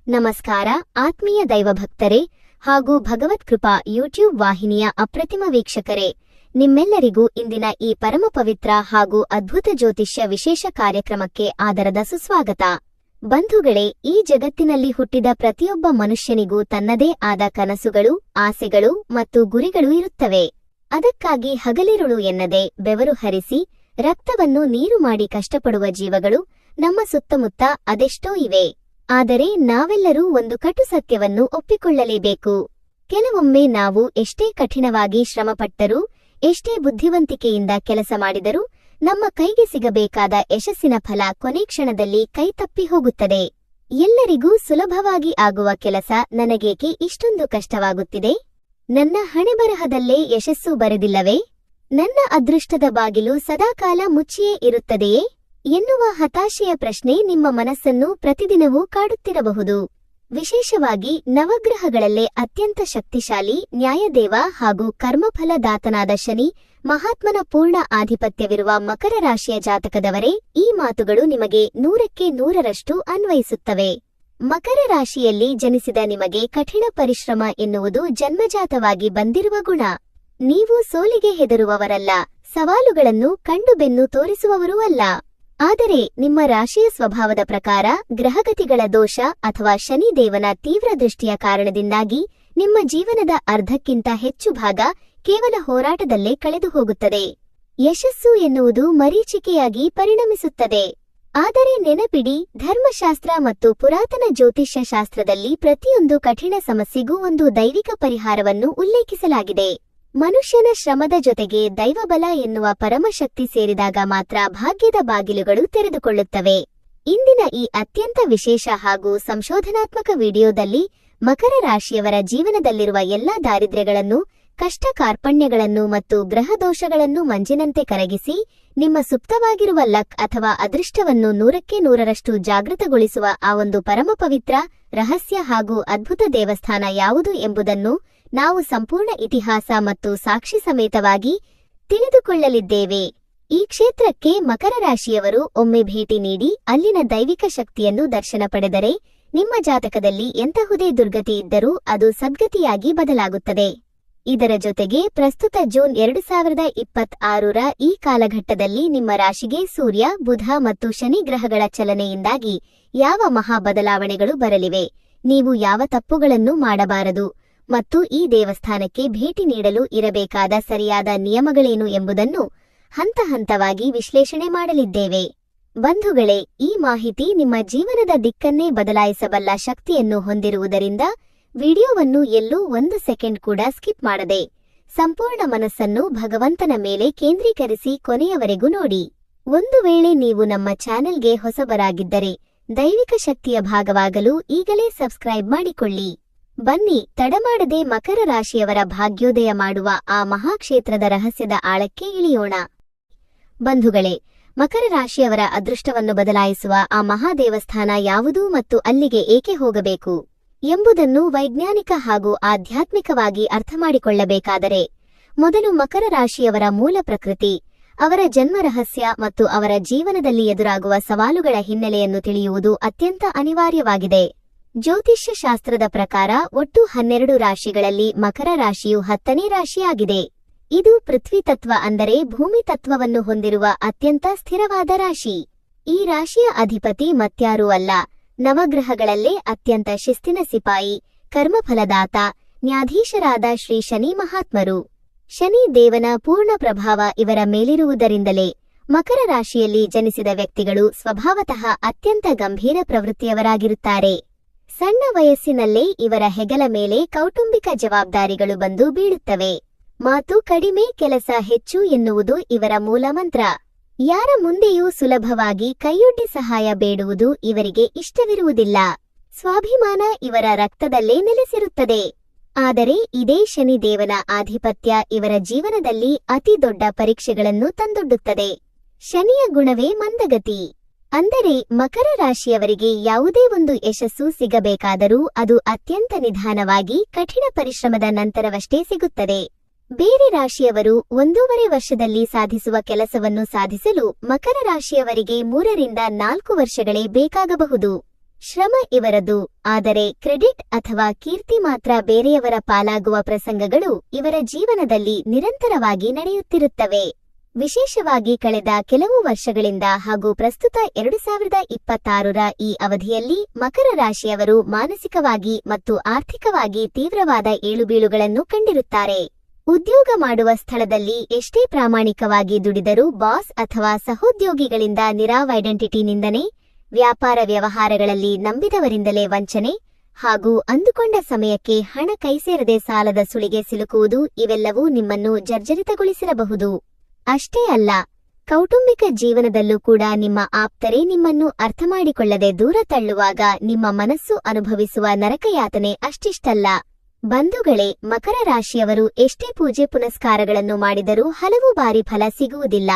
ನಮಸ್ಕಾರ ಆತ್ಮೀಯ ದೈವಭಕ್ತರೇ ಹಾಗೂ ಭಗವತ್ಕೃಪಾ ಯೂಟ್ಯೂಬ್ ವಾಹಿನಿಯ ಅಪ್ರತಿಮ ವೀಕ್ಷಕರೇ, ನಿಮ್ಮೆಲ್ಲರಿಗೂ ಇಂದಿನ ಈ ಪರಮ ಪವಿತ್ರ ಹಾಗೂ ಅದ್ಭುತ ಜ್ಯೋತಿಷ್ಯ ವಿಶೇಷ ಕಾರ್ಯಕ್ರಮಕ್ಕೆ ಆದರದ ಸುಸ್ವಾಗತ. ಬಂಧುಗಳೇ, ಈ ಜಗತ್ತಿನಲ್ಲಿ ಹುಟ್ಟಿದ ಪ್ರತಿಯೊಬ್ಬ ಮನುಷ್ಯನಿಗೂ ತನ್ನದೇ ಆದ ಕನಸುಗಳು, ಆಸೆಗಳು ಮತ್ತು ಗುರಿಗಳು ಇರುತ್ತವೆ. ಅದಕ್ಕಾಗಿ ಹಗಲಿರುಳು ಎನ್ನದೆ ಬೆವರು ಹರಿಸಿ ರಕ್ತವನ್ನು ನೀರು ಮಾಡಿ ಕಷ್ಟಪಡುವ ಜೀವಗಳು ನಮ್ಮ ಸುತ್ತಮುತ್ತ ಅದೆಷ್ಟೋ ಇವೆ. ಆದರೆ ನಾವೆಲ್ಲರೂ ಒಂದು ಕಟು ಸತ್ಯವನ್ನು ಒಪ್ಪಿಕೊಳ್ಳಲೇಬೇಕು. ಕೆಲವೊಮ್ಮೆ ನಾವು ಎಷ್ಟೇ ಕಠಿಣವಾಗಿ ಶ್ರಮಪಟ್ಟರೂ, ಎಷ್ಟೇ ಬುದ್ಧಿವಂತಿಕೆಯಿಂದ ಕೆಲಸ ಮಾಡಿದರೂ ನಮ್ಮ ಕೈಗೆ ಸಿಗಬೇಕಾದ ಯಶಸ್ಸಿನ ಫಲ ಕೊನೆ ಕ್ಷಣದಲ್ಲಿ ಕೈತಪ್ಪಿ ಹೋಗುತ್ತದೆ. ಎಲ್ಲರಿಗೂ ಸುಲಭವಾಗಿ ಆಗುವ ಕೆಲಸ ನನಗೇಕೆ ಇಷ್ಟೊಂದು ಕಷ್ಟವಾಗುತ್ತಿದೆ? ನನ್ನ ಹಣೆಬರಹದಲ್ಲೇ ಯಶಸ್ಸು ಬರೆದಿಲ್ಲವೇ? ನನ್ನ ಅದೃಷ್ಟದ ಬಾಗಿಲು ಸದಾಕಾಲ ಮುಚ್ಚಿಯೇ ಇರುತ್ತದೆಯೇ ಎನ್ನುವ ಹತಾಶೆಯ ಪ್ರಶ್ನೆ ನಿಮ್ಮ ಮನಸ್ಸನ್ನು ಪ್ರತಿದಿನವೂ ಕಾಡುತ್ತಿರಬಹುದು. ವಿಶೇಷವಾಗಿ ನವಗ್ರಹಗಳಲ್ಲೇ ಅತ್ಯಂತ ಶಕ್ತಿಶಾಲಿ ನ್ಯಾಯದೇವ ಹಾಗೂ ಕರ್ಮಫಲದಾತನಾದ ಶನಿ ಮಹಾತ್ಮನ ಪೂರ್ಣ ಆಧಿಪತ್ಯವಿರುವ ಮಕರ ರಾಶಿಯ ಜಾತಕದವರೇ ಈ ಮಾತುಗಳು ನಿಮಗೆ 100ಕ್ಕೆ 100ರಷ್ಟು ಅನ್ವಯಿಸುತ್ತವೆ. ಮಕರ ರಾಶಿಯಲ್ಲಿ ಜನಿಸಿದ ನಿಮಗೆ ಕಠಿಣ ಪರಿಶ್ರಮ ಎನ್ನುವುದು ಜನ್ಮಜಾತವಾಗಿ ಬಂದಿರುವ ಗುಣ. ನೀವು ಸೋಲಿಗೆ ಹೆದರುವವರಲ್ಲ, ಸವಾಲುಗಳನ್ನು ಕಂಡು ಬೆನ್ನು ತೋರಿಸುವವರೂ ಅಲ್ಲ. ಆದರೆ ನಿಮ್ಮ ರಾಶಿಯ ಸ್ವಭಾವದ ಪ್ರಕಾರ ಗ್ರಹಗತಿಗಳ ದೋಷ ಅಥವಾ ಶನಿ ದೇವನ ತೀವ್ರ ದೃಷ್ಟಿಯ ಕಾರಣದಿಂದಾಗಿ ನಿಮ್ಮ ಜೀವನದ ಅರ್ಧಕ್ಕಿಂತ ಹೆಚ್ಚು ಭಾಗ ಕೇವಲ ಹೋರಾಟದಲ್ಲೇ ಕಳೆದು ಹೋಗುತ್ತದೆ. ಯಶಸ್ಸು ಎನ್ನುವುದು ಮರೀಚಿಕೆಯಾಗಿ ಪರಿಣಮಿಸುತ್ತದೆ. ಆದರೆ ನೆನಪಿಡಿ, ಧರ್ಮಶಾಸ್ತ್ರ ಮತ್ತು ಪುರಾತನ ಜ್ಯೋತಿಷ್ಯ ಶಾಸ್ತ್ರದಲ್ಲಿ ಪ್ರತಿಯೊಂದು ಕಠಿಣ ಸಮಸ್ಯೆಗೂ ಒಂದು ದೈವಿಕ ಪರಿಹಾರವನ್ನು ಉಲ್ಲೇಖಿಸಲಾಗಿದೆ. ಮನುಷ್ಯನ ಶ್ರಮದ ಜೊತೆಗೆ ದೈವಬಲ ಎನ್ನುವ ಪರಮಶಕ್ತಿ ಸೇರಿದಾಗ ಮಾತ್ರ ಭಾಗ್ಯದ ಬಾಗಿಲುಗಳು ತೆರೆದುಕೊಳ್ಳುತ್ತವೆ. ಇಂದಿನ ಈ ಅತ್ಯಂತ ವಿಶೇಷ ಹಾಗೂ ಸಂಶೋಧನಾತ್ಮಕ ವಿಡಿಯೋದಲ್ಲಿ ಮಕರ ರಾಶಿಯವರ ಜೀವನದಲ್ಲಿರುವ ಎಲ್ಲಾ ದಾರಿದ್ರ್ಯಗಳನ್ನು, ಕಷ್ಟ ಕಾರ್ಪಣ್ಯಗಳನ್ನು ಮತ್ತು ಗ್ರಹದೋಷಗಳನ್ನು ಮಂಜಿನಂತೆ ಕರಗಿಸಿ ನಿಮ್ಮ ಸುಪ್ತವಾಗಿರುವ ಲಕ್ ಅಥವಾ ಅದೃಷ್ಟವನ್ನು 100ಕ್ಕೆ 100ರಷ್ಟು ಜಾಗೃತಗೊಳಿಸುವ ಆ ಒಂದು ಪರಮ ಪವಿತ್ರ ರಹಸ್ಯ ಹಾಗೂ ಅದ್ಭುತ ದೇವಸ್ಥಾನ ಯಾವುದು ಎಂಬುದನ್ನು ನಾವು ಸಂಪೂರ್ಣ ಇತಿಹಾಸ ಮತ್ತು ಸಾಕ್ಷಿ ಸಮೇತವಾಗಿ ತಿಳಿದುಕೊಳ್ಳಲಿದ್ದೇವೆ. ಈ ಕ್ಷೇತ್ರಕ್ಕೆ ಮಕರ ರಾಶಿಯವರು ಒಮ್ಮೆ ಭೇಟಿ ನೀಡಿ ಅಲ್ಲಿನ ದೈವಿಕ ಶಕ್ತಿಯನ್ನು ದರ್ಶನ ಪಡೆದರೆ ನಿಮ್ಮ ಜಾತಕದಲ್ಲಿ ಎಂತಹುದೇ ದುರ್ಗತಿ ಇದ್ದರೂ ಅದು ಸದ್ಗತಿಯಾಗಿ ಬದಲಾಗುತ್ತದೆ. ಇದರ ಜೊತೆಗೆ ಪ್ರಸ್ತುತ ಜೂನ್ 2026ರ ಈ ಕಾಲಘಟ್ಟದಲ್ಲಿ ನಿಮ್ಮ ರಾಶಿಗೆ ಸೂರ್ಯ, ಬುಧ ಮತ್ತು ಶನಿ ಗ್ರಹಗಳ ಚಲನೆಯಿಂದಾಗಿ ಯಾವ ಮಹಾ ಬದಲಾವಣೆಗಳು ಬರಲಿವೆ, ನೀವು ಯಾವ ತಪ್ಪುಗಳನ್ನು ಮಾಡಬಾರದು ಮತ್ತು ಈ ದೇವಸ್ಥಾನಕ್ಕೆ ಭೇಟಿ ನೀಡಲು ಇರಬೇಕಾದ ಸರಿಯಾದ ನಿಯಮಗಳೇನು ಎಂಬುದನ್ನು ಹಂತ ಹಂತವಾಗಿ ವಿಶ್ಲೇಷಣೆ ಮಾಡಲಿದ್ದೇವೆ. ಬಂಧುಗಳೇ, ಈ ಮಾಹಿತಿ ನಿಮ್ಮ ಜೀವನದ ದಿಕ್ಕನ್ನೇ ಬದಲಾಯಿಸಬಲ್ಲ ಶಕ್ತಿಯನ್ನು ಹೊಂದಿರುವುದರಿಂದ ವಿಡಿಯೋವನ್ನು ಎಲ್ಲೂ 1 ಸೆಕೆಂಡ್ ಕೂಡ ಸ್ಕಿಪ್ ಮಾಡದೆ ಸಂಪೂರ್ಣ ಮನಸ್ಸನ್ನು ಭಗವಂತನ ಮೇಲೆ ಕೇಂದ್ರೀಕರಿಸಿ ಕೊನೆಯವರೆಗೂ ನೋಡಿ. ಒಂದು ವೇಳೆ ನೀವು ನಮ್ಮ ಚಾನೆಲ್ಗೆ ಹೊಸಬರಾಗಿದ್ದರೆ ದೈವಿಕ ಶಕ್ತಿಯ ಭಾಗವಾಗಲು ಈಗಲೇ ಸಬ್ಸ್ಕ್ರೈಬ್ ಮಾಡಿಕೊಳ್ಳಿ. ಬನ್ನಿ, ತಡಮಾಡದೆ ಮಕರ ರಾಶಿಯವರ ಭಾಗ್ಯೋದಯ ಮಾಡುವ ಆ ಮಹಾಕ್ಷೇತ್ರದ ರಹಸ್ಯದ ಆಳಕ್ಕೆ ಇಳಿಯೋಣ. ಬಂಧುಗಳೇ, ಮಕರ ರಾಶಿಯವರ ಅದೃಷ್ಟವನ್ನು ಬದಲಾಯಿಸುವ ಆ ಮಹಾದೇವಸ್ಥಾನ ಯಾವುದು ಮತ್ತು ಅಲ್ಲಿಗೆ ಏಕೆ ಹೋಗಬೇಕು ಎಂಬುದನ್ನು ವೈಜ್ಞಾನಿಕ ಹಾಗೂ ಆಧ್ಯಾತ್ಮಿಕವಾಗಿ ಅರ್ಥಮಾಡಿಕೊಳ್ಳಬೇಕಾದರೆ ಮೊದಲು ಮಕರ ರಾಶಿಯವರ ಮೂಲ ಪ್ರಕೃತಿ, ಅವರ ಜನ್ಮ ರಹಸ್ಯ ಮತ್ತು ಅವರ ಜೀವನದಲ್ಲಿ ಎದುರಾಗುವ ಸವಾಲುಗಳ ಹಿನ್ನೆಲೆಯನ್ನು ತಿಳಿಯುವುದು ಅತ್ಯಂತ ಅನಿವಾರ್ಯವಾಗಿದೆ. ಜ್ಯೋತಿಷ್ಯ ಶಾಸ್ತ್ರದ ಪ್ರಕಾರ ಒಟ್ಟು 12 ರಾಶಿಗಳಲ್ಲಿ ಮಕರ ರಾಶಿಯು 10ನೇ ರಾಶಿಯಾಗಿದೆ. ಇದು ಪೃಥ್ವಿ ತತ್ವ ಅಂದರೆ ಭೂಮಿ ತತ್ವವನ್ನು ಹೊಂದಿರುವ ಅತ್ಯಂತ ಸ್ಥಿರವಾದ ರಾಶಿ. ಈ ರಾಶಿಯ ಅಧಿಪತಿ ಮತ್ಯಾರೂ ಅಲ್ಲ, ನವಗ್ರಹಗಳಲ್ಲೇ ಅತ್ಯಂತ ಶಿಸ್ತಿನ ಸಿಪಾಯಿ, ಕರ್ಮಫಲದಾತ, ನ್ಯಾಧೀಶರಾದ ಶ್ರೀ ಶನಿ ಮಹಾತ್ಮರು. ಶನಿ ದೇವನ ಪೂರ್ಣ ಪ್ರಭಾವ ಇವರ ಮೇಲಿರುವುದರಿಂದಲೇ ಮಕರ ರಾಶಿಯಲ್ಲಿ ಜನಿಸಿದ ವ್ಯಕ್ತಿಗಳು ಸ್ವಭಾವತಃ ಅತ್ಯಂತ ಗಂಭೀರ ಪ್ರವೃತ್ತಿಯವರಾಗಿರುತ್ತಾರೆ. ಸಣ್ಣ ವಯಸ್ಸಿನಲ್ಲೇ ಇವರ ಹೆಗಲ ಮೇಲೆ ಕೌಟುಂಬಿಕ ಜವಾಬ್ದಾರಿಗಳು ಬಂದು ಬೀಳುತ್ತವೆ. ಮಾತು ಕಡಿಮೆ, ಕೆಲಸ ಹೆಚ್ಚು ಎನ್ನುವುದು ಇವರ ಮೂಲ ಮಂತ್ರ. ಯಾರ ಮುಂದೆಯೂ ಸುಲಭವಾಗಿ ಕೈಯೊಡ್ಡಿ ಸಹಾಯ ಬೇಡುವುದು ಇವರಿಗೆ ಇಷ್ಟವಿರುವುದಿಲ್ಲ. ಸ್ವಾಭಿಮಾನ ಇವರ ರಕ್ತದಲ್ಲೇ ನೆಲೆಸಿರುತ್ತದೆ. ಆದರೆ ಇದೇ ಶನಿ ದೇವನ ಆಧಿಪತ್ಯ ಇವರ ಜೀವನದಲ್ಲಿ ಅತಿ ದೊಡ್ಡ ಪರೀಕ್ಷೆಗಳನ್ನು ತಂದೊಡ್ಡುತ್ತದೆ. ಶನಿಯ ಗುಣವೇ ಮಂದಗತಿ. ಅಂದರೆ ಮಕರ ರಾಶಿಯವರಿಗೆ ಯಾವುದೇ ಒಂದು ಯಶಸ್ಸು ಸಿಗಬೇಕಾದರೂ ಅದು ಅತ್ಯಂತ ನಿಧಾನವಾಗಿ ಕಠಿಣ ಪರಿಶ್ರಮದ ನಂತರವಷ್ಟೇ ಸಿಗುತ್ತದೆ. ಬೇರೆ ರಾಶಿಯವರು 1.5 ವರ್ಷದಲ್ಲಿ ಸಾಧಿಸುವ ಕೆಲಸವನ್ನು ಸಾಧಿಸಲು ಮಕರ ರಾಶಿಯವರಿಗೆ 3 ರಿಂದ 4 ವರ್ಷಗಳೇ ಬೇಕಾಗಬಹುದು. ಶ್ರಮ ಇವರದು, ಆದರೆ ಕ್ರೆಡಿಟ್ ಅಥವಾ ಕೀರ್ತಿ ಮಾತ್ರ ಬೇರೆಯವರ ಪಾಲಾಗುವ ಪ್ರಸಂಗಗಳು ಇವರ ಜೀವನದಲ್ಲಿ ನಿರಂತರವಾಗಿ ನಡೆಯುತ್ತಿರುತ್ತವೆ. ವಿಶೇಷವಾಗಿ ಕಳೆದ ಕೆಲವು ವರ್ಷಗಳಿಂದ ಹಾಗೂ ಪ್ರಸ್ತುತ 2026ರ ಈ ಅವಧಿಯಲ್ಲಿ ಮಕರ ರಾಶಿಯವರು ಮಾನಸಿಕವಾಗಿ ಮತ್ತು ಆರ್ಥಿಕವಾಗಿ ತೀವ್ರವಾದ ಏಳುಬೀಳುಗಳನ್ನು ಕಂಡಿರುತ್ತಾರೆ. ಉದ್ಯೋಗ ಮಾಡುವ ಸ್ಥಳದಲ್ಲಿ ಎಷ್ಟೇ ಪ್ರಾಮಾಣಿಕವಾಗಿ ದುಡಿದರೂ ಬಾಸ್ ಅಥವಾ ಸಹೋದ್ಯೋಗಿಗಳಿಂದ ಐಡೆಂಟಿಟಿ ನಿಂದನೆ, ವ್ಯಾಪಾರ ವ್ಯವಹಾರಗಳಲ್ಲಿ ನಂಬಿದವರಿಂದಲೇ ವಂಚನೆ ಹಾಗೂ ಅಂದುಕೊಂಡ ಸಮಯಕ್ಕೆ ಹಣ ಕೈಸೇರದೆ ಸಾಲದ ಸುಳಿಗೆ ಸಿಲುಕುವುದು ಇವೆಲ್ಲವೂ ನಿಮ್ಮನ್ನು ಜರ್ಜರಿತಗೊಳಿಸಿರಬಹುದು. ಅಷ್ಟೇ ಅಲ್ಲ, ಕೌಟುಂಬಿಕ ಜೀವನದಲ್ಲೂ ಕೂಡ ನಿಮ್ಮ ಆಪ್ತರೇ ನಿಮ್ಮನ್ನು ಅರ್ಥಮಾಡಿಕೊಳ್ಳದೆ ದೂರ ತಳ್ಳುವಾಗ ನಿಮ್ಮ ಮನಸ್ಸು ಅನುಭವಿಸುವ ನರಕಯಾತನೆ ಅಷ್ಟಿಷ್ಟಲ್ಲ. ಬಂಧುಗಳೇ, ಮಕರ ರಾಶಿಯವರು ಎಷ್ಟೇ ಪೂಜೆ ಪುನಸ್ಕಾರಗಳನ್ನು ಮಾಡಿದರೂ ಹಲವು ಬಾರಿ ಫಲ ಸಿಗುವುದಿಲ್ಲ.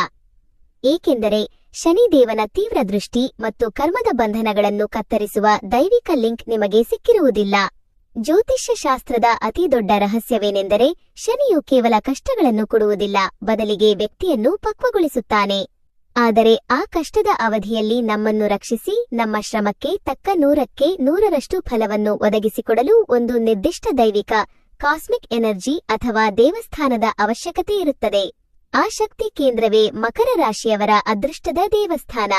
ಏಕೆಂದರೆ ಶನಿದೇವನ ತೀವ್ರ ದೃಷ್ಟಿ ಮತ್ತು ಕರ್ಮದ ಬಂಧನಗಳನ್ನು ಕತ್ತರಿಸುವ ದೈವಿಕ ಲಿಂಕ್ ನಿಮಗೆ ಸಿಕ್ಕಿರುವುದಿಲ್ಲ. ಜ್ಯೋತಿಷ್ಯ ಶಾಸ್ತ್ರದ ಅತಿದೊಡ್ಡ ರಹಸ್ಯವೇನೆಂದರೆ ಶನಿಯು ಕೇವಲ ಕಷ್ಟಗಳನ್ನು ಕೊಡುವುದಿಲ್ಲ, ಬದಲಿಗೆ ವ್ಯಕ್ತಿಯನ್ನು ಪಕ್ವಗೊಳಿಸುತ್ತಾನೆ. ಆದರೆ ಆ ಕಷ್ಟದ ಅವಧಿಯಲ್ಲಿ ನಮ್ಮನ್ನು ರಕ್ಷಿಸಿ ನಮ್ಮ ಶ್ರಮಕ್ಕೆ ತಕ್ಕ 100ಕ್ಕೆ 100ರಷ್ಟು ಫಲವನ್ನು ಒದಗಿಸಿಕೊಡಲು ಒಂದು ನಿರ್ದಿಷ್ಟ ದೈವಿಕ ಕಾಸ್ಮಿಕ್ ಎನರ್ಜಿ ಅಥವಾ ದೇವಸ್ಥಾನದ ಅವಶ್ಯಕತೆ ಇರುತ್ತದೆ. ಆ ಶಕ್ತಿ ಕೇಂದ್ರವೇ ಮಕರ ರಾಶಿಯವರ ಅದೃಷ್ಟದ ದೇವಸ್ಥಾನ.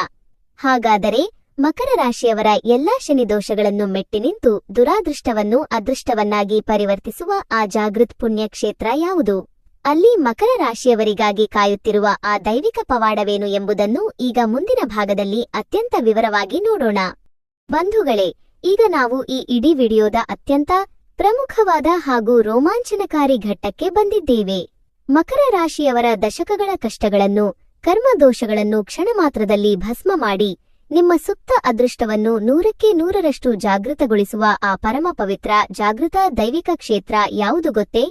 ಹಾಗಾದರೆ ಮಕರ ರಾಶಿಯವರ ಎಲ್ಲಾ ಶನಿದೋಷಗಳನ್ನು ಮೆಟ್ಟಿ ನಿಂತು ದುರಾದೃಷ್ಟವನ್ನು ಅದೃಷ್ಟವನ್ನಾಗಿ ಪರಿವರ್ತಿಸುವ ಆ ಜಾಗೃತ್ ಪುಣ್ಯಕ್ಷೇತ್ರ ಯಾವುದು? ಅಲ್ಲಿ ಮಕರ ರಾಶಿಯವರಿಗಾಗಿ ಕಾಯುತ್ತಿರುವ ಆ ದೈವಿಕ ಪವಾಡವೇನು ಎಂಬುದನ್ನು ಈಗ ಮುಂದಿನ ಭಾಗದಲ್ಲಿ ಅತ್ಯಂತ ವಿವರವಾಗಿ ನೋಡೋಣ. ಬಂಧುಗಳೇ, ಈಗ ನಾವು ಈ ಇಡೀ ವಿಡಿಯೋದ ಅತ್ಯಂತ ಪ್ರಮುಖವಾದ ಹಾಗೂ ರೋಮಾಂಚನಕಾರಿ ಘಟ್ಟಕ್ಕೆ ಬಂದಿದ್ದೇವೆ. ಮಕರ ರಾಶಿಯವರ ದಶಕಗಳ ಕಷ್ಟಗಳನ್ನು, ಕರ್ಮದೋಷಗಳನ್ನು ಕ್ಷಣಮಾತ್ರದಲ್ಲಿ ಭಸ್ಮ ಮಾಡಿ ನಿಮ್ಮ ಸುಪ್ತ ಅದೃಷ್ಟವನ್ನು 100ಕ್ಕೆ 100ರಷ್ಟು ಜಾಗೃತಗೊಳಿಸುವ ಆ ಪರಮ ಪವಿತ್ರ ಜಾಗೃತ ದೈವಿಕ ಕ್ಷೇತ್ರ ಯಾವುದು ಗೊತ್ತೇ?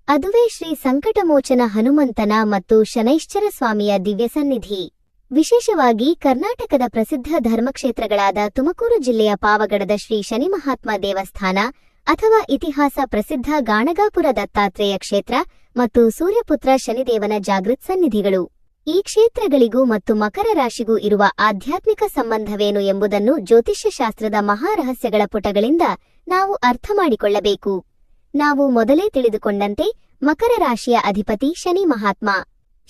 ಅದುವೇ ಶ್ರೀ ಸಂಕಟಮೋಚನ ಹನುಮಂತನ ಮತ್ತು ಶನೈಶ್ಚರ ಸ್ವಾಮಿಯ ದಿವ್ಯ ಸನ್ನಿಧಿ. ವಿಶೇಷವಾಗಿ ಕರ್ನಾಟಕದ ಪ್ರಸಿದ್ಧ ಧರ್ಮಕ್ಷೇತ್ರಗಳಾದ ತುಮಕೂರು ಜಿಲ್ಲೆಯ ಪಾವಗಡದ ಶ್ರೀ ಶನಿ ಮಹಾತ್ಮ ದೇವಸ್ಥಾನ ಅಥವಾ ಇತಿಹಾಸ ಪ್ರಸಿದ್ಧ ಗಾಣಗಾಪುರ ದತ್ತಾತ್ರೇಯ ಕ್ಷೇತ್ರ ಮತ್ತು ಸೂರ್ಯಪುತ್ರ ಶನಿದೇವನ ಜಾಗೃತ್ ಸನ್ನಿಧಿಗಳು. ಈ ಕ್ಷೇತ್ರಗಳಿಗೂ ಮತ್ತು ಮಕರ ರಾಶಿಗೂ ಇರುವ ಆಧ್ಯಾತ್ಮಿಕ ಸಂಬಂಧವೇನು ಎಂಬುದನ್ನು ಜ್ಯೋತಿಷ್ಯಶಾಸ್ತ್ರದ ಮಹಾರಹಸ್ಯಗಳ ಪುಟಗಳಿಂದ ನಾವು ಅರ್ಥಮಾಡಿಕೊಳ್ಳಬೇಕು. ನಾವು ಮೊದಲೇ ತಿಳಿದುಕೊಂಡಂತೆ ಮಕರ ರಾಶಿಯ ಅಧಿಪತಿ ಶನಿ ಮಹಾತ್ಮ.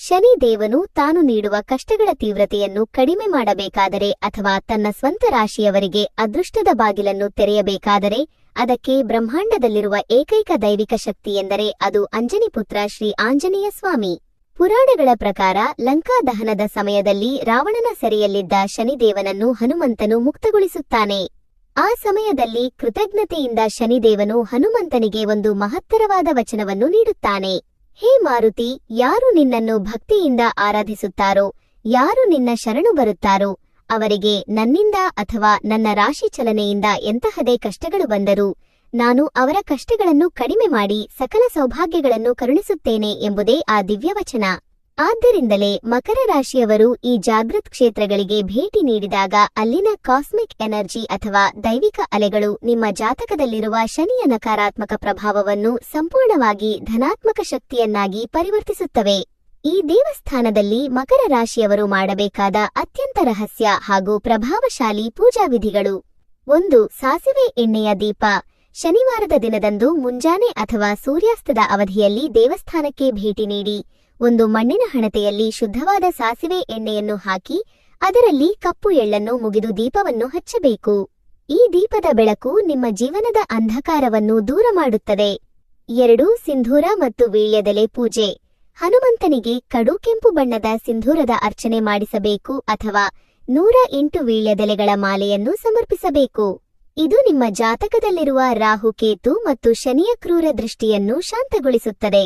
ಶನಿ ದೇವನು ತಾನು ನೀಡುವ ಕಷ್ಟಗಳ ತೀವ್ರತೆಯನ್ನು ಕಡಿಮೆ ಮಾಡಬೇಕಾದರೆ ಅಥವಾ ತನ್ನ ಸ್ವಂತ ರಾಶಿಯವರಿಗೆ ಅದೃಷ್ಟದ ಬಾಗಿಲನ್ನು ತೆರೆಯಬೇಕಾದರೆ ಅದಕ್ಕೆ ಬ್ರಹ್ಮಾಂಡದಲ್ಲಿರುವ ಏಕೈಕ ದೈವಿಕ ಶಕ್ತಿ ಎಂದರೆ ಅದು ಅಂಜನಿಪುತ್ರ ಶ್ರೀ ಆಂಜನೇಯ ಸ್ವಾಮಿ. ಪುರಾಣಗಳ ಪ್ರಕಾರ ಲಂಕಾ ದಹನದ ಸಮಯದಲ್ಲಿ ರಾವಣನ ಸೆರೆಯಲ್ಲಿದ್ದ ಶನಿದೇವನನ್ನು ಹನುಮಂತನು ಮುಕ್ತಗೊಳಿಸುತ್ತಾನೆ. ಆ ಸಮಯದಲ್ಲಿ ಕೃತಜ್ಞತೆಯಿಂದ ಶನಿದೇವನು ಹನುಮಂತನಿಗೆ ಒಂದು ಮಹತ್ತರವಾದ ವಚನವನ್ನು ನೀಡುತ್ತಾನೆ. ಹೇ ಮಾರುತಿ, ಯಾರು ನಿನ್ನನ್ನು ಭಕ್ತಿಯಿಂದ ಆರಾಧಿಸುತ್ತಾರೋ, ಯಾರು ನಿನ್ನ ಶರಣು ಬರುತ್ತಾರೋ ಅವರಿಗೆ ನನ್ನಿಂದ ಅಥವಾ ನನ್ನ ರಾಶಿ ಚಲನೆಯಿಂದ ಎಂತಹದೇ ಕಷ್ಟಗಳು ಬಂದರೂ ನಾನು ಅವರ ಕಷ್ಟಗಳನ್ನು ಕಡಿಮೆ ಮಾಡಿ ಸಕಲ ಸೌಭಾಗ್ಯಗಳನ್ನು ಕರುಣಿಸುತ್ತೇನೆ ಎಂಬುದೇ ಆ ದಿವ್ಯವಚನ. ಆದ್ದರಿಂದಲೇ ಮಕರ ರಾಶಿಯವರು ಈ ಜಾಗೃತ್ ಕ್ಷೇತ್ರಗಳಿಗೆ ಭೇಟಿ ನೀಡಿದಾಗ ಅಲ್ಲಿನ ಕಾಸ್ಮಿಕ್ ಎನರ್ಜಿ ಅಥವಾ ದೈವಿಕ ಅಲೆಗಳು ನಿಮ್ಮ ಜಾತಕದಲ್ಲಿರುವ ಶನಿಯ ನಕಾರಾತ್ಮಕ ಪ್ರಭಾವವನ್ನು ಸಂಪೂರ್ಣವಾಗಿ ಧನಾತ್ಮಕ ಶಕ್ತಿಯನ್ನಾಗಿ ಪರಿವರ್ತಿಸುತ್ತವೆ. ಈ ದೇವಸ್ಥಾನದಲ್ಲಿ ಮಕರ ರಾಶಿಯವರು ಮಾಡಬೇಕಾದ ಅತ್ಯಂತ ರಹಸ್ಯ ಹಾಗೂ ಪ್ರಭಾವಶಾಲಿ ಪೂಜಾ ವಿಧಿಗಳು. 1. ಸಾಸಿವೆ ಎಣ್ಣೆಯ ದೀಪ. ಶನಿವಾರದ ದಿನದಂದು ಮುಂಜಾನೆ ಅಥವಾ ಸೂರ್ಯಾಸ್ತದ ಅವಧಿಯಲ್ಲಿ ದೇವಸ್ಥಾನಕ್ಕೆ ಭೇಟಿ ನೀಡಿ ಒಂದು ಮಣ್ಣಿನ ಹಣತೆಯಲ್ಲಿ ಶುದ್ಧವಾದ ಸಾಸಿವೆ ಎಣ್ಣೆಯನ್ನು ಹಾಕಿ ಅದರಲ್ಲಿ ಕಪ್ಪು ಎಳ್ಳನ್ನು ಮುಗಿದು ದೀಪವನ್ನು ಹಚ್ಚಬೇಕು. ಈ ದೀಪದ ಬೆಳಕು ನಿಮ್ಮ ಜೀವನದ ಅಂಧಕಾರವನ್ನು ದೂರ ಮಾಡುತ್ತದೆ. 2. ಸಿಂಧೂರ ಮತ್ತು ವೀಳ್ಯದೆಲೆ ಪೂಜೆ. ಹನುಮಂತನಿಗೆ ಕಡು ಕೆಂಪು ಬಣ್ಣದ ಸಿಂಧೂರದ ಅರ್ಚನೆ ಮಾಡಿಸಬೇಕು ಅಥವಾ 108 ವೀಳ್ಯದೆಲೆಗಳ ಮಾಲೆಯನ್ನು ಸಮರ್ಪಿಸಬೇಕು. ಇದು ನಿಮ್ಮ ಜಾತಕದಲ್ಲಿರುವ ರಾಹು, ಕೇತು ಮತ್ತು ಶನಿಯ ಕ್ರೂರ ದೃಷ್ಟಿಯನ್ನು ಶಾಂತಗೊಳಿಸುತ್ತದೆ.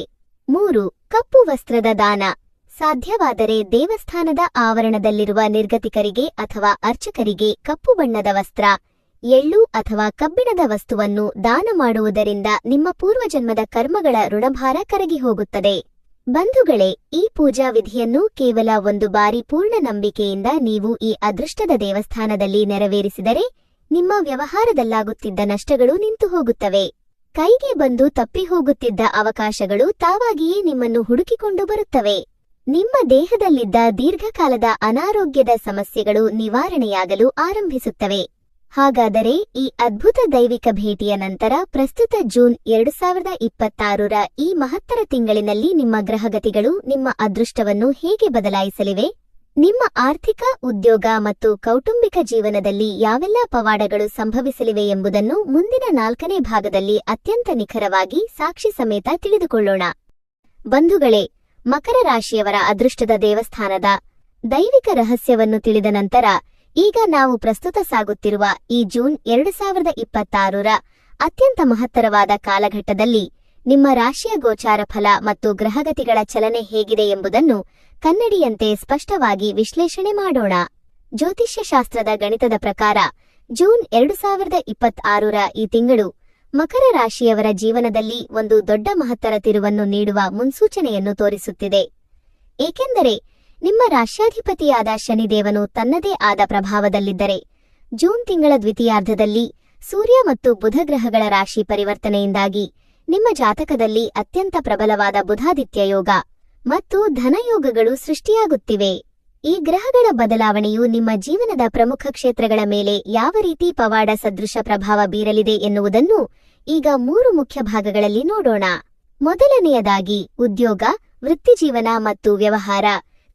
3. ಕಪ್ಪು ವಸ್ತ್ರದ ದಾನ. ಸಾಧ್ಯವಾದರೆ ದೇವಸ್ಥಾನದ ಆವರಣದಲ್ಲಿರುವ ನಿರ್ಗತಿಕರಿಗೆ ಅಥವಾ ಅರ್ಚಕರಿಗೆ ಕಪ್ಪು ಬಣ್ಣದ ವಸ್ತ್ರ, ಎಳ್ಳು ಅಥವಾ ಕಬ್ಬಿಣದ ವಸ್ತುವನ್ನು ದಾನ ಮಾಡುವುದರಿಂದ ನಿಮ್ಮ ಪೂರ್ವಜನ್ಮದ ಕರ್ಮಗಳ ಋಣಭಾರ ಕರಗಿ ಹೋಗುತ್ತದೆ. ಬಂಧುಗಳೇ, ಈ ಪೂಜಾ ವಿಧಿಯನ್ನು ಕೇವಲ ಒಂದು ಬಾರಿ ಪೂರ್ಣ ನಂಬಿಕೆಯಿಂದ ನೀವು ಈ ಅದೃಷ್ಟದ ದೇವಸ್ಥಾನದಲ್ಲಿ ನೆರವೇರಿಸಿದರೆ ನಿಮ್ಮ ವ್ಯವಹಾರದಲ್ಲಾಗುತ್ತಿದ್ದ ನಷ್ಟಗಳು ನಿಂತು ಹೋಗುತ್ತವೆ. ಕೈಗೆ ಬಂದು ತಪ್ಪಿ ಹೋಗುತ್ತಿದ್ದ ಅವಕಾಶಗಳು ತಾವಾಗಿಯೇ ನಿಮ್ಮನ್ನು ಹುಡುಕಿಕೊಂಡು ಬರುತ್ತವೆ. ನಿಮ್ಮ ದೇಹದಲ್ಲಿದ್ದ ದೀರ್ಘಕಾಲದ ಅನಾರೋಗ್ಯದ ಸಮಸ್ಯೆಗಳು ನಿವಾರಣೆಯಾಗಲು ಆರಂಭಿಸುತ್ತವೆ. ಹಾಗಾದರೆ ಈ ಅದ್ಭುತ ದೈವಿಕ ಭೇಟಿಯ ನಂತರ ಪ್ರಸ್ತುತ ಜೂನ್ 2026ರ ಈ ಮಹತ್ತರ ತಿಂಗಳಿನಲ್ಲಿ ನಿಮ್ಮ ಗ್ರಹಗತಿಗಳು ನಿಮ್ಮ ಅದೃಷ್ಟವನ್ನು ಹೇಗೆ ಬದಲಾಯಿಸಲಿವೆ? ನಿಮ್ಮ ಆರ್ಥಿಕ, ಉದ್ಯೋಗ ಮತ್ತು ಕೌಟುಂಬಿಕ ಜೀವನದಲ್ಲಿ ಯಾವೆಲ್ಲ ಪವಾಡಗಳು ಸಂಭವಿಸಲಿವೆ ಎಂಬುದನ್ನು ಮುಂದಿನ 4ನೇ ಭಾಗದಲ್ಲಿ ಅತ್ಯಂತ ನಿಖರವಾಗಿ ಸಾಕ್ಷಿ ಸಮೇತ ತಿಳಿದುಕೊಳ್ಳೋಣ. ಬಂಧುಗಳೇ, ಮಕರ ರಾಶಿಯವರ ಅದೃಷ್ಟದ ದೇವಸ್ಥಾನದ ದೈವಿಕ ರಹಸ್ಯವನ್ನು ತಿಳಿದ ನಂತರ ಈಗ ನಾವು ಪ್ರಸ್ತುತ ಸಾಗುತ್ತಿರುವ ಈ ಜೂನ್ 2026ರ ಅತ್ಯಂತ ಮಹತ್ತರವಾದ ಕಾಲಘಟ್ಟದಲ್ಲಿ ನಿಮ್ಮ ರಾಶಿಯ ಗೋಚಾರ ಫಲ ಮತ್ತು ಗ್ರಹಗತಿಗಳ ಚಲನೆ ಹೇಗಿದೆ ಎಂಬುದನ್ನು ಕನ್ನಡಿಯಂತೆ ಸ್ಪಷ್ಟವಾಗಿ ವಿಶ್ಲೇಷಣೆ ಮಾಡೋಣ. ಜ್ಯೋತಿಷ್ಯಶಾಸ್ತ್ರದ ಗಣಿತದ ಪ್ರಕಾರ ಜೂನ್ 2026ರ ಈ ತಿಂಗಳು ಮಕರ ರಾಶಿಯವರ ಜೀವನದಲ್ಲಿ ಒಂದು ದೊಡ್ಡ ಮಹತ್ತರ ತಿರುವನ್ನು ನೀಡುವ ಮುನ್ಸೂಚನೆಯನ್ನು ತೋರಿಸುತ್ತಿದೆ. ಏಕೆಂದರೆ ನಿಮ್ಮ ರಾಶ್ಯಾಧಿಪತಿಯಾದ ಶನಿದೇವನು ತನ್ನದೇ ಆದ ಪ್ರಭಾವದಲ್ಲಿದ್ದರೆ ಜೂನ್ ತಿಂಗಳ ದ್ವಿತೀಯಾರ್ಧದಲ್ಲಿ ಸೂರ್ಯ ಮತ್ತು ಬುಧ ಗ್ರಹಗಳ ರಾಶಿ ಪರಿವರ್ತನೆಯಿಂದಾಗಿ ನಿಮ್ಮ ಜಾತಕದಲ್ಲಿ ಅತ್ಯಂತ ಪ್ರಬಲವಾದ ಬುಧಾದಿತ್ಯ ಯೋಗ ಮತ್ತು ಧನಯೋಗಗಳು ಸೃಷ್ಟಿಯಾಗುತ್ತಿವೆ. ಈ ಗ್ರಹಗಳ ಬದಲಾವಣೆಯು ನಿಮ್ಮ ಜೀವನದ ಪ್ರಮುಖ ಕ್ಷೇತ್ರಗಳ ಮೇಲೆ ಯಾವ ರೀತಿ ಪವಾಡ ಸದೃಶ ಪ್ರಭಾವ ಬೀರಲಿದೆ ಎನ್ನುವುದನ್ನು ಈಗ 3 ಮುಖ್ಯ ಭಾಗಗಳಲ್ಲಿ ನೋಡೋಣ. ಮೊದಲನೆಯದಾಗಿ ಉದ್ಯೋಗ, ವೃತ್ತಿಜೀವನ ಮತ್ತು ವ್ಯವಹಾರ,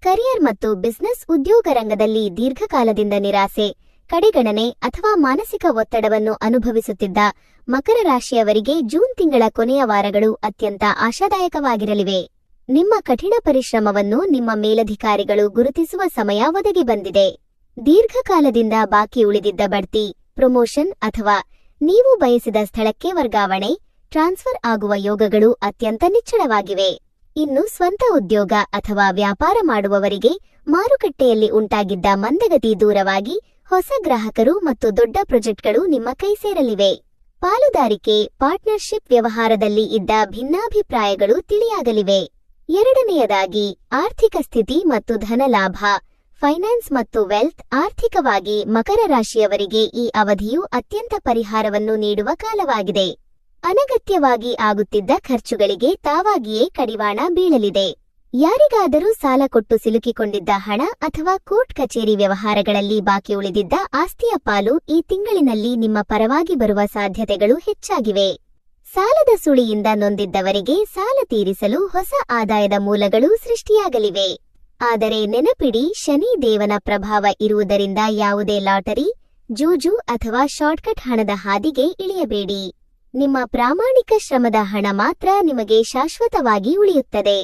ಕರಿಯರ್ ಮತ್ತು ಬಿಸಿನೆಸ್. ಉದ್ಯೋಗ ರಂಗದಲ್ಲಿ ದೀರ್ಘಕಾಲದಿಂದ ನಿರಾಸೆ, ಕಡೆಗಣನೆ ಅಥವಾ ಮಾನಸಿಕ ಒತ್ತಡವನ್ನು ಅನುಭವಿಸುತ್ತಿದ್ದ ಮಕರ ರಾಶಿಯವರಿಗೆ ಜೂನ್ ತಿಂಗಳ ಕೊನೆಯ ವಾರಗಳು ಅತ್ಯಂತ ಆಶಾದಾಯಕವಾಗಿರಲಿವೆ. ನಿಮ್ಮ ಕಠಿಣ ಪರಿಶ್ರಮವನ್ನು ನಿಮ್ಮ ಮೇಲಧಿಕಾರಿಗಳು ಗುರುತಿಸುವ ಸಮಯ ಒದಗಿ ಬಂದಿದೆ. ದೀರ್ಘಕಾಲದಿಂದ ಬಾಕಿ ಉಳಿದಿದ್ದ ಬಡ್ತಿ, ಪ್ರಮೋಷನ್ ಅಥವಾ ನೀವು ಬಯಸಿದ ಸ್ಥಳಕ್ಕೆ ವರ್ಗಾವಣೆ, ಟ್ರಾನ್ಸ್ಫರ್ ಆಗುವ ಯೋಗಗಳು ಅತ್ಯಂತ ನಿಚ್ಚಳವಾಗಿವೆ. ಇನ್ನು ಸ್ವಂತ ಉದ್ಯೋಗ ಅಥವಾ ವ್ಯಾಪಾರ ಮಾಡುವವರಿಗೆ ಮಾರುಕಟ್ಟೆಯಲ್ಲಿ ಉಂಟಾಗಿದ್ದ ಮಂದಗತಿ ದೂರವಾಗಿ ಹೊಸ ಗ್ರಾಹಕರು ಮತ್ತು ದೊಡ್ಡ ಪ್ರಾಜೆಕ್ಟ್ಗಳು ನಿಮ್ಮ ಕೈ ಸೇರಲಿವೆ. ಪಾಲುದಾರಿಕೆ, ಪಾರ್ಟ್ನರ್ಶಿಪ್ ವ್ಯವಹಾರದಲ್ಲಿ ಇದ್ದ ಭಿನ್ನಾಭಿಪ್ರಾಯಗಳು ತಿಳಿಯಾಗಲಿವೆ. ಎರಡನೆಯದಾಗಿ ಆರ್ಥಿಕ ಸ್ಥಿತಿ ಮತ್ತು ಧನಲಾಭ, ಫೈನಾನ್ಸ್ ಮತ್ತು ವೆಲ್ತ್. ಆರ್ಥಿಕವಾಗಿ ಮಕರ ರಾಶಿಯವರಿಗೆ ಈ ಅವಧಿಯು ಅತ್ಯಂತ ಪರಿಹಾರವನ್ನು ನೀಡುವ ಕಾಲವಾಗಿದೆ. ಅನಗತ್ಯವಾಗಿ ಆಗುತ್ತಿದ್ದ ಖರ್ಚುಗಳಿಗೆ ತಾವಾಗಿಯೇ ಕಡಿವಾಣ ಬೀಳಲಿದೆ. ಯಾರಿಗಾದರೂ ಸಾಲ ಕೊಟ್ಟು ಸಿಲುಕಿಕೊಂಡಿದ್ದ ಹಣ ಅಥವಾ ಕೋರ್ಟ್ ಕಚೇರಿ ವ್ಯವಹಾರಗಳಲ್ಲಿ ಬಾಕಿ ಉಳಿದಿದ್ದ ಆಸ್ತಿಯ ಪಾಲು ಈ ತಿಂಗಳಿನಲ್ಲಿ ನಿಮ್ಮ ಪರವಾಗಿ ಬರುವ ಸಾಧ್ಯತೆಗಳು ಹೆಚ್ಚಾಗಿವೆ. ಸಾಲದ ಸುಳಿಯಿಂದ ನೊಂದಿದ್ದವರಿಗೆ ಸಾಲ ತೀರಿಸಲು ಹೊಸ ಆದಾಯದ ಮೂಲಗಳು ಸೃಷ್ಟಿಯಾಗಲಿವೆ. ಆದರೆ ನೆನಪಿಡಿ, ಶನಿ ದೇವನ ಪ್ರಭಾವ ಇರುವುದರಿಂದ ಯಾವುದೇ ಲಾಟರಿ, ಜೂಜು ಅಥವಾ ಶಾರ್ಟ್ಕಟ್ ಹಣದ ಹಾದಿಗೆ ಇಳಿಯಬೇಡಿ. ನಿಮ್ಮ ಪ್ರಾಮಾಣಿಕ ಶ್ರಮದ ಹಣ ಮಾತ್ರ ನಿಮಗೆ ಶಾಶ್ವತವಾಗಿ ಉಳಿಯುತ್ತದೆ.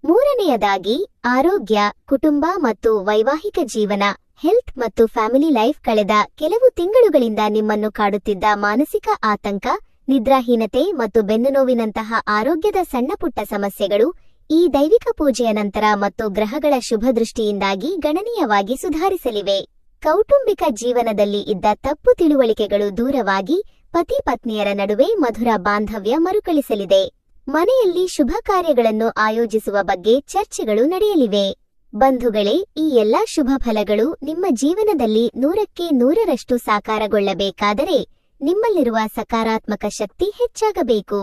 ಮೂರನೆಯದಾಗಿ ಆರೋಗ್ಯ, ಕುಟುಂಬ ಮತ್ತು ವೈವಾಹಿಕ ಜೀವನ, ಹೆಲ್ತ್ ಮತ್ತು ಫ್ಯಾಮಿಲಿ ಲೈಫ್. ಕಳೆದ ಕೆಲವು ತಿಂಗಳುಗಳಿಂದ ನಿಮ್ಮನ್ನು ಕಾಡುತ್ತಿದ್ದ ಮಾನಸಿಕ ಆತಂಕ, ನಿದ್ರಾಹೀನತೆ ಮತ್ತು ಬೆನ್ನುನೋವಿನಂತಹ ಆರೋಗ್ಯದ ಸಣ್ಣಪುಟ್ಟ ಸಮಸ್ಯೆಗಳು ಈ ದೈವಿಕ ಪೂಜೆಯ ನಂತರ ಮತ್ತು ಗ್ರಹಗಳ ಶುಭ ದೃಷ್ಟಿಯಿಂದಾಗಿ ಗಣನೀಯವಾಗಿ ಸುಧಾರಿಸಲಿವೆ. ಕೌಟುಂಬಿಕ ಜೀವನದಲ್ಲಿ ಇದ್ದ ತಪ್ಪು ತಿಳುವಳಿಕೆಗಳು ದೂರವಾಗಿ ಪತಿ ಪತ್ನಿಯರ ನಡುವೆ ಮಧುರ ಬಾಂಧವ್ಯ ಮರುಕಳಿಸಲಿದೆ. ಮನೆಯಲ್ಲಿ ಶುಭ ಕಾರ್ಯಗಳನ್ನು ಆಯೋಜಿಸುವ ಬಗ್ಗೆ ಚರ್ಚೆಗಳು ನಡೆಯಲಿವೆ. ಬಂಧುಗಳೇ, ಈ ಎಲ್ಲಾ ಶುಭ ಫಲಗಳು ನಿಮ್ಮ ಜೀವನದಲ್ಲಿ 100ಕ್ಕೆ 100ರಷ್ಟು ಸಾಕಾರಗೊಳ್ಳಬೇಕಾದರೆ ನಿಮ್ಮಲ್ಲಿರುವ ಸಕಾರಾತ್ಮಕ ಶಕ್ತಿ ಹೆಚ್ಚಾಗಬೇಕು.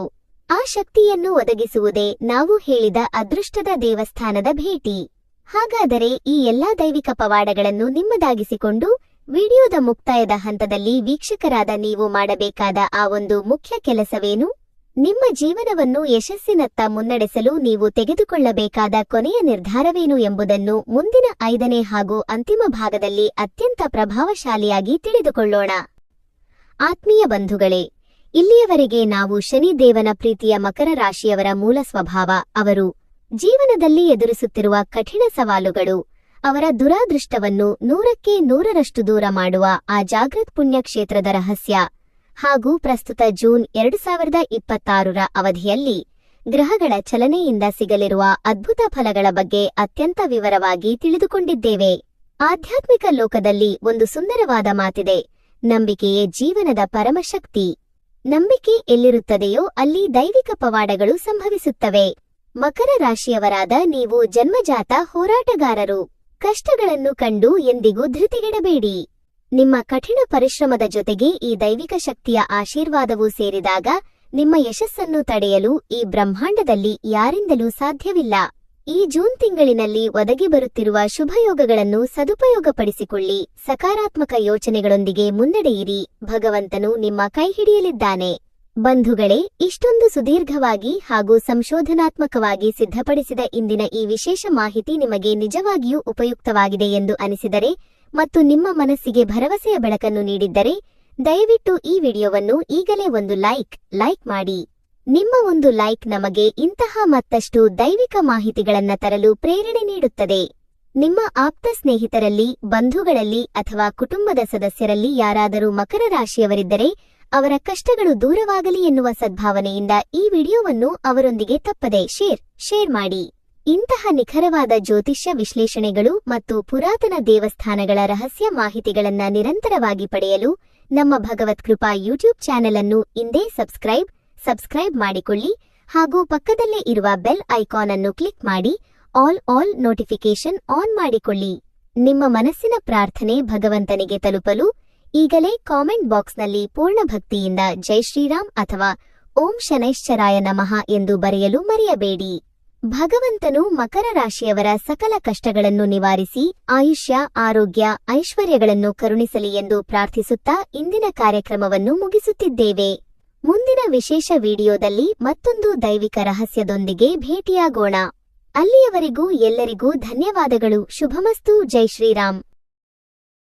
ಆ ಶಕ್ತಿಯನ್ನು ಒದಗಿಸುವುದೇ ನಾವು ಹೇಳಿದ ಅದೃಷ್ಟದ ದೇವಸ್ಥಾನದ ಭೇಟಿ. ಹಾಗಾದರೆ ಈ ಎಲ್ಲಾ ದೈವಿಕ ಪವಾಡಗಳನ್ನು ನಿಮ್ಮದಾಗಿಸಿಕೊಂಡು ವಿಡಿಯೋದ ಮುಕ್ತಾಯದ ಹಂತದಲ್ಲಿ ವೀಕ್ಷಕರಾದ ನೀವು ಮಾಡಬೇಕಾದ ಆ ಒಂದು ಮುಖ್ಯ ಕೆಲಸವೇನು? ನಿಮ್ಮ ಜೀವನವನ್ನು ಯಶಸ್ಸಿನತ್ತ ಮುನ್ನಡೆಸಲು ನೀವು ತೆಗೆದುಕೊಳ್ಳಬೇಕಾದ ಕೊನೆಯ ನಿರ್ಧಾರವೇನು ಎಂಬುದನ್ನು ಮುಂದಿನ 5ನೇ ಹಾಗೂ ಅಂತಿಮ ಭಾಗದಲ್ಲಿ ಅತ್ಯಂತ ಪ್ರಭಾವಶಾಲಿಯಾಗಿ ತಿಳಿದುಕೊಳ್ಳೋಣ. ಆತ್ಮೀಯ ಬಂಧುಗಳೇ, ಇಲ್ಲಿಯವರೆಗೆ ನಾವು ಶನಿದೇವನ ಪ್ರೀತಿಯ ಮಕರ ರಾಶಿಯವರ ಮೂಲ ಸ್ವಭಾವ, ಅವರು ಜೀವನದಲ್ಲಿ ಎದುರಿಸುತ್ತಿರುವ ಕಠಿಣ ಸವಾಲುಗಳು, ಅವರ ದುರಾದೃಷ್ಟವನ್ನು 100ಕ್ಕೆ 100ರಷ್ಟು ದೂರ ಮಾಡುವ ಆ ಜಾಗೃತ್ ಪುಣ್ಯಕ್ಷೇತ್ರದ ರಹಸ್ಯ ಹಾಗೂ ಪ್ರಸ್ತುತ ಜೂನ್ 2026ರ ಅವಧಿಯಲ್ಲಿ ಗ್ರಹಗಳ ಚಲನೆಯಿಂದ ಸಿಗಲಿರುವ ಅದ್ಭುತ ಫಲಗಳ ಬಗ್ಗೆ ಅತ್ಯಂತ ವಿವರವಾಗಿ ತಿಳಿದುಕೊಂಡಿದ್ದೇವೆ. ಆಧ್ಯಾತ್ಮಿಕ ಲೋಕದಲ್ಲಿ ಒಂದು ಸುಂದರವಾದ ಮಾತಿದೆ, ನಂಬಿಕೆಯೇ ಜೀವನದ ಪರಮಶಕ್ತಿ. ನಂಬಿಕೆ ಎಲ್ಲಿರುತ್ತದೆಯೋ ಅಲ್ಲಿ ದೈವಿಕ ಪವಾಡಗಳು ಸಂಭವಿಸುತ್ತವೆ. ಮಕರ ರಾಶಿಯವರಾದ ನೀವು ಜನ್ಮಜಾತ ಹೋರಾಟಗಾರರು. ಕಷ್ಟಗಳನ್ನು ಕಂಡು ಎಂದಿಗೂ ಧೃತಿಗೆಡಬೇಡಿ. ನಿಮ್ಮ ಕಠಿಣ ಪರಿಶ್ರಮದ ಜೊತೆಗೆ ಈ ದೈವಿಕ ಶಕ್ತಿಯ ಆಶೀರ್ವಾದವೂ ಸೇರಿದಾಗ ನಿಮ್ಮ ಯಶಸ್ಸನ್ನು ತಡೆಯಲು ಈ ಬ್ರಹ್ಮಾಂಡದಲ್ಲಿ ಯಾರಿಂದಲೂ ಸಾಧ್ಯವಿಲ್ಲ. ಈ ಜೂನ್ ತಿಂಗಳಿನಲ್ಲಿ ಒದಗಿ ಬರುತ್ತಿರುವ ಶುಭಯೋಗಗಳನ್ನು ಸದುಪಯೋಗಪಡಿಸಿಕೊಳ್ಳಿ. ಸಕಾರಾತ್ಮಕ ಯೋಚನೆಗಳೊಂದಿಗೆ ಮುನ್ನಡೆಯಿರಿ. ಭಗವಂತನು ನಿಮ್ಮ ಕೈ ಹಿಡಿಯಲಿದ್ದಾನೆ. ಬಂಧುಗಳೇ, ಇಷ್ಟೊಂದು ಸುದೀರ್ಘವಾಗಿ ಹಾಗೂ ಸಂಶೋಧನಾತ್ಮಕವಾಗಿ ಸಿದ್ಧಪಡಿಸಿದ ಇಂದಿನ ಈ ವಿಶೇಷ ಮಾಹಿತಿ ನಿಮಗೆ ನಿಜವಾಗಿಯೂ ಉಪಯುಕ್ತವಾಗಿದೆ ಎಂದು ಅನಿಸಿದರೆ ಮತ್ತು ನಿಮ್ಮ ಮನಸ್ಸಿಗೆ ಭರವಸೆಯ ಬೆಳಕನ್ನು ನೀಡಿದ್ದರೆ ದಯವಿಟ್ಟು ಈ ವಿಡಿಯೋವನ್ನು ಈಗಲೇ ಒಂದು ಲೈಕ್ ಮಾಡಿ. ನಿಮ್ಮ ಒಂದು ಲೈಕ್ ನಮಗೆ ಇಂತಹ ಮತ್ತಷ್ಟು ದೈವಿಕ ಮಾಹಿತಿಗಳನ್ನು ತರಲು ಪ್ರೇರಣೆ ನೀಡುತ್ತದೆ. ನಿಮ್ಮ ಆಪ್ತ ಸ್ನೇಹಿತರಲ್ಲಿ, ಬಂಧುಗಳಲ್ಲಿ ಅಥವಾ ಕುಟುಂಬದ ಸದಸ್ಯರಲ್ಲಿ ಯಾರಾದರೂ ಮಕರ ರಾಶಿಯವರಿದ್ದರೆ ಅವರ ಕಷ್ಟಗಳು ದೂರವಾಗಲಿ ಎನ್ನುವ ಸದ್ಭಾವನೆಯಿಂದ ಈ ವಿಡಿಯೋವನ್ನು ಅವರೊಂದಿಗೆ ತಪ್ಪದೆ ಶೇರ್ ಮಾಡಿ. ಇಂತಹ ನಿಖರವಾದ ಜ್ಯೋತಿಷ್ಯ ವಿಶ್ಲೇಷಣೆಗಳು ಮತ್ತು ಪುರಾತನ ದೇವಸ್ಥಾನಗಳ ರಹಸ್ಯ ಮಾಹಿತಿಗಳನ್ನು ನಿರಂತರವಾಗಿ ಪಡೆಯಲು ನಮ್ಮ ಭಗವತ್ ಕೃಪಾ ಯೂಟ್ಯೂಬ್ ಚಾನೆಲ್ ಅನ್ನು ಇಂದೇ ಸಬ್ಸ್ಕ್ರೈಬ್ ಮಾಡಿಕೊಳ್ಳಿ ಹಾಗೂ ಪಕ್ಕದಲ್ಲೇ ಇರುವ ಬೆಲ್ ಐಕಾನ್ ಅನ್ನು ಕ್ಲಿಕ್ ಮಾಡಿ ಆಲ್ ನೋಟಿಫಿಕೇಶನ್ ಆನ್ ಮಾಡಿಕೊಳ್ಳಿ. ನಿಮ್ಮ ಮನಸ್ಸಿನ ಪ್ರಾರ್ಥನೆ ಭಗವಂತನಿಗೆ ತಲುಪಲು ಈಗಲೇ ಕಾಮೆಂಟ್ ಬಾಕ್ಸ್ನಲ್ಲಿ ಪೂರ್ಣ ಭಕ್ತಿಯಿಂದ ಜೈ ಶ್ರೀರಾಮ್ ಅಥವಾ ಓಂ ಶನೈಶ್ಚರಾಯ ನಮಃ ಎಂದು ಬರೆಯಲು ಮರೆಯಬೇಡಿ. ಭಗವಂತನು ಮಕರ ರಾಶಿಯವರ ಸಕಲ ಕಷ್ಟಗಳನ್ನು ನಿವಾರಿಸಿ ಆಯುಷ್ಯ, ಆರೋಗ್ಯ, ಐಶ್ವರ್ಯಗಳನ್ನು ಕರುಣಿಸಲಿ ಎಂದು ಪ್ರಾರ್ಥಿಸುತ್ತಾ ಇಂದಿನ ಕಾರ್ಯಕ್ರಮವನ್ನು ಮುಗಿಸುತ್ತಿದ್ದೇವೆ. ಮುಂದಿನ ವಿಶೇಷ ವಿಡಿಯೋದಲ್ಲಿ ಮತ್ತೊಂದು ದೈವಿಕ ರಹಸ್ಯದೊಂದಿಗೆ ಭೇಟಿಯಾಗೋಣ. ಅಲ್ಲಿಯವರೆಗೂ ಎಲ್ಲರಿಗೂ ಧನ್ಯವಾದಗಳು. ಶುಭಮಸ್ತು. ಜೈ ಶ್ರೀರಾಮ್.